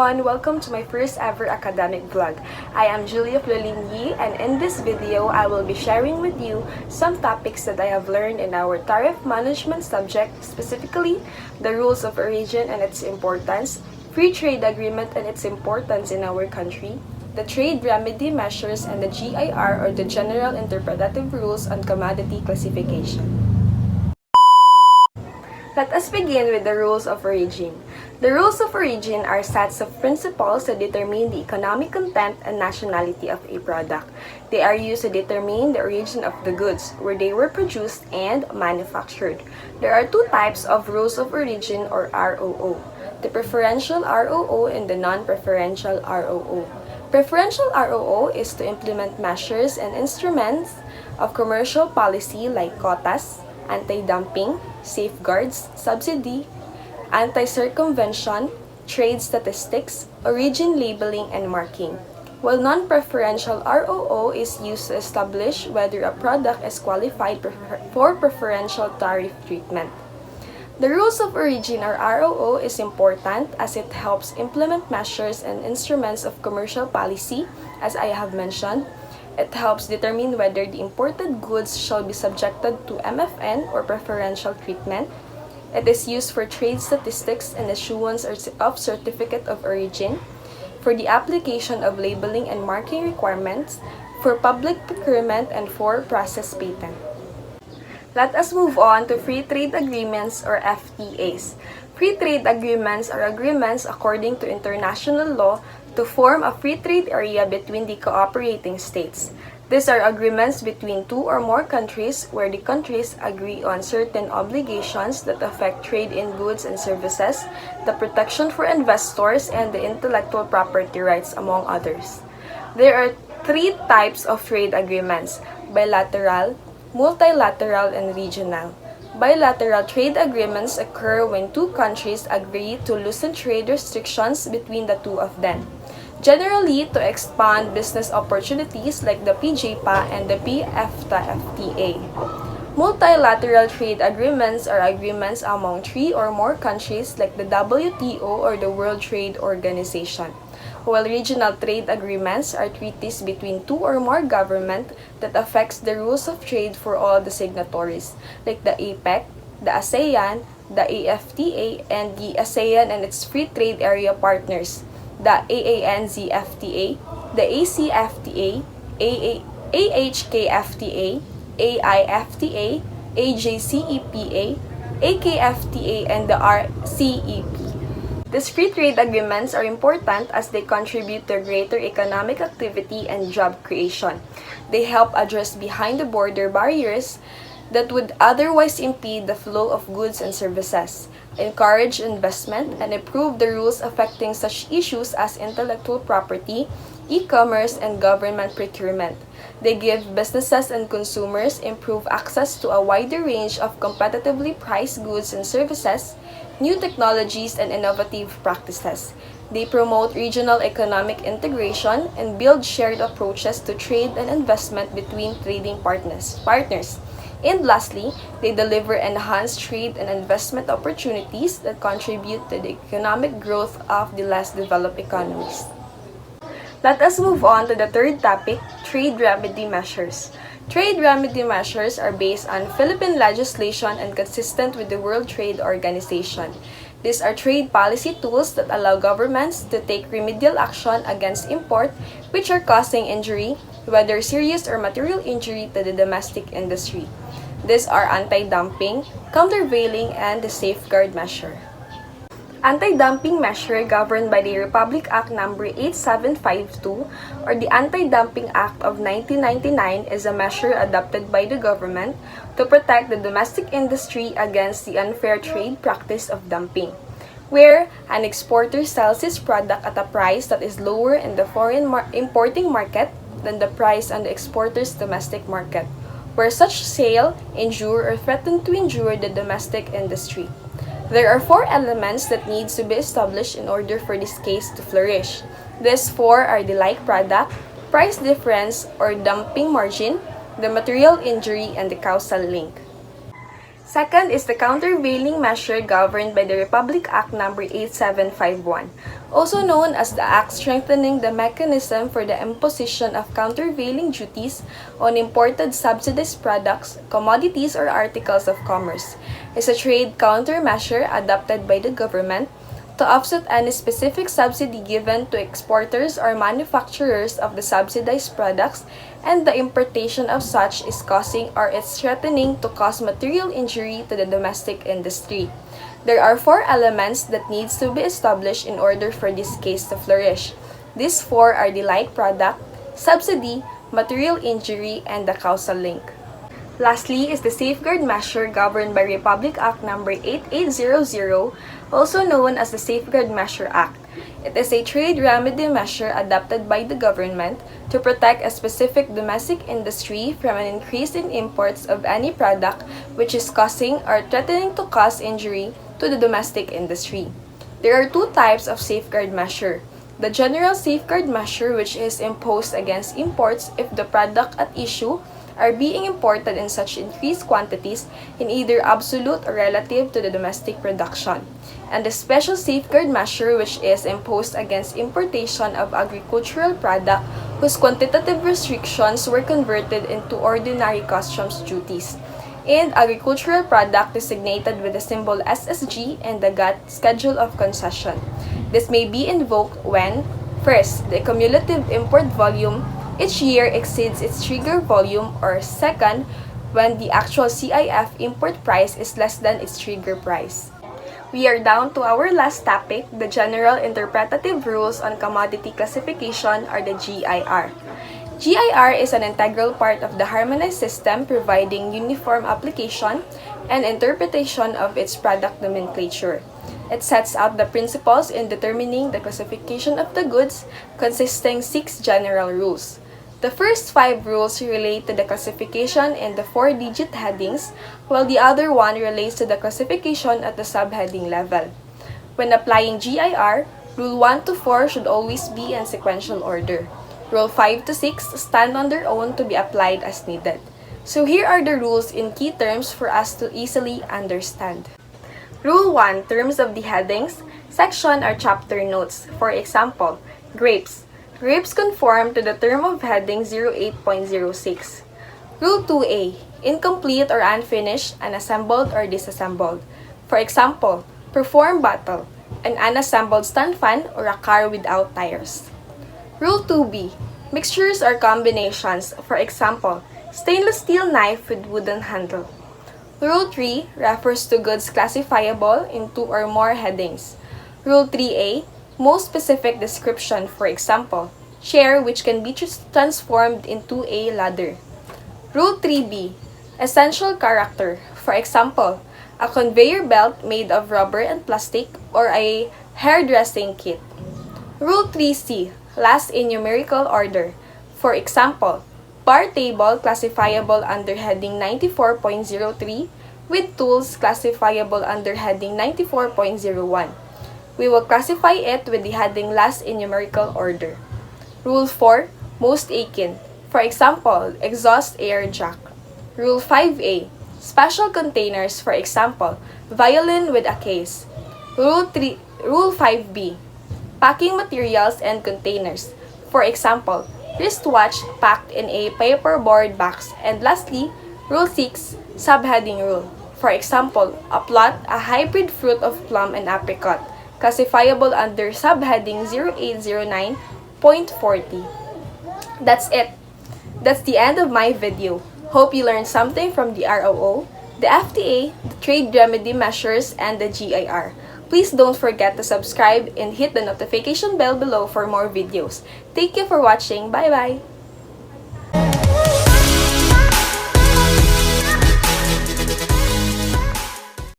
everyone! Welcome to my first ever academic vlog. I am Julia Flolin Yi, and in this video, I will be sharing with you some topics that I have learned in our tariff management subject, specifically the rules of origin and its importance, free trade agreement and its importance in our country, the trade remedy measures, and the GIR or the General Interpretative Rules on Commodity Classification. Let us begin with the rules of origin. The rules of origin are sets of principles that determine the economic content and nationality of a product. They are used to determine the origin of the goods, where they were produced and manufactured. There are two types of rules of origin or ROO, the preferential ROO and the non-preferential ROO. Preferential ROO is to implement measures and instruments of commercial policy like quotas, anti-dumping, safeguards, subsidy, anti-circumvention, trade statistics, origin labeling, and marking. While non-preferential ROO is used to establish whether a product is qualified for preferential tariff treatment. The rules of origin or ROO is important as it helps implement measures and instruments of commercial policy, as I have mentioned. It helps determine whether the imported goods shall be subjected to MFN or preferential treatment. It is used for trade statistics and issuance of certificate of origin, for the application of labeling and marking requirements, for public procurement, and for process patent. Let us move on to free trade agreements or FTAs. Free trade agreements are agreements according to international law to form a free trade area between the cooperating states. These are agreements between two or more countries where the countries agree on certain obligations that affect trade in goods and services, the protection for investors, and the intellectual property rights, among others. There are three types of trade agreements: bilateral, multilateral, and regional. Bilateral trade agreements occur when two countries agree to loosen trade restrictions between the two of them, generally to expand business opportunities like the PJPA and the FTA. Multilateral trade agreements are agreements among three or more countries like the WTO or the World Trade Organization, while regional trade agreements are treaties between two or more governments that affects the rules of trade for all the signatories, like the APEC, the ASEAN, the AFTA, and the ASEAN and its free trade area partners, the AANZFTA, the ACFTA, AHKFTA, AIFTA, AJCEPA, AKFTA, and the RCEP. These free trade agreements are important as they contribute to greater economic activity and job creation. They help address behind-the-border barriers that would otherwise impede the flow of goods and services, encourage investment, and improve the rules affecting such issues as intellectual property, e-commerce, and government procurement. They give businesses and consumers improved access to a wider range of competitively priced goods and services, new technologies, and innovative practices. They promote regional economic integration and build shared approaches to trade and investment between trading partners. And lastly, they deliver enhanced trade and investment opportunities that contribute to the economic growth of the less developed economies. Let us move on to the third topic, trade remedy measures. Trade remedy measures are based on Philippine legislation and consistent with the World Trade Organization. These are trade policy tools that allow governments to take remedial action against import which are causing injury, whether serious or material injury, to the domestic industry. These are anti-dumping, countervailing, and the safeguard measure. Anti-dumping measure governed by the Republic Act No. 8752 or the Anti-Dumping Act of 1999 is a measure adopted by the government to protect the domestic industry against the unfair trade practice of dumping, where an exporter sells his product at a price that is lower in the foreign importing market than the price on the exporter's domestic market, where such sale injure or threaten to injure the domestic industry. There are four elements that needs to be established in order for this case to flourish. These four are the like product, price difference or dumping margin, the material injury, and the causal link. Second is the countervailing measure governed by the Republic Act No. 8751, also known as the Act Strengthening the Mechanism for the Imposition of Countervailing Duties on Imported Subsidized Products, Commodities, or Articles of Commerce. Is a trade countermeasure adopted by the government to offset any specific subsidy given to exporters or manufacturers of the subsidized products, and the importation of such is causing or is threatening to cause material injury to the domestic industry. There are 4 elements that needs to be established in order for this case to flourish. These 4 are the like product, subsidy, material injury, and the causal link. Lastly is the safeguard measure governed by Republic Act No. 8800, also known as the Safeguard Measure Act. It is a trade remedy measure adopted by the government to protect a specific domestic industry from an increase in imports of any product which is causing or threatening to cause injury to the domestic industry. There are 2 types of safeguard measure. The general safeguard measure, which is imposed against imports if the product at issue are being imported in such increased quantities in either absolute or relative to the domestic production. And the special safeguard measure, which is imposed against importation of agricultural product whose quantitative restrictions were converted into ordinary customs duties, and agricultural product designated with the symbol SSG and the GATT Schedule of Concession. This may be invoked when, first, the cumulative import volume each year exceeds its trigger volume, or second, when the actual CIF import price is less than its trigger price. We are down to our last topic, the General Interpretative Rules on Commodity Classification, or the GIR. GIR is an integral part of the harmonized system providing uniform application and interpretation of its product nomenclature. It sets out the principles in determining the classification of the goods, consisting 6 general rules. The first 5 rules relate to the classification in the 4-digit headings, while the other one relates to the classification at the subheading level. When applying GIR, Rule 1 to 4 should always be in sequential order. Rule 5 to 6 stand on their own to be applied as needed. So here are the rules in key terms for us to easily understand. Rule 1, terms of the headings, section or chapter notes. For example, grapes. Grapes conform to the term of heading 08.06. Rule 2A, incomplete or unfinished, unassembled or disassembled. For example, perform bottle, an unassembled stand fan or a car without tires. Rule 2B, mixtures or combinations. For example, stainless steel knife with wooden handle. Rule 3 refers to goods classifiable in 2 or more headings. Rule 3A, most specific description. For example, chair which can be transformed into a ladder. Rule 3B, essential character. For example, a conveyor belt made of rubber and plastic or a hairdressing kit. Rule 3C, last in numerical order. For example, bar table classifiable under heading 94.03 with tools classifiable under heading 94.01. We will classify it with the heading last in numerical order. Rule 4, most akin. For example, exhaust air jack. Rule 5A, special containers. For example, violin with a case. Rule 5B, packing materials and containers. For example, wristwatch packed in a paperboard box. And lastly, Rule 6, subheading rule. For example, a plot, a hybrid fruit of plum and apricot, classifiable under subheading 0809.40. That's it. That's the end of my video. Hope you learned something from the ROO, the FTA, the trade remedy measures, and the GIR. Please don't forget to subscribe and hit the notification bell below for more videos. Thank you for watching. Bye-bye!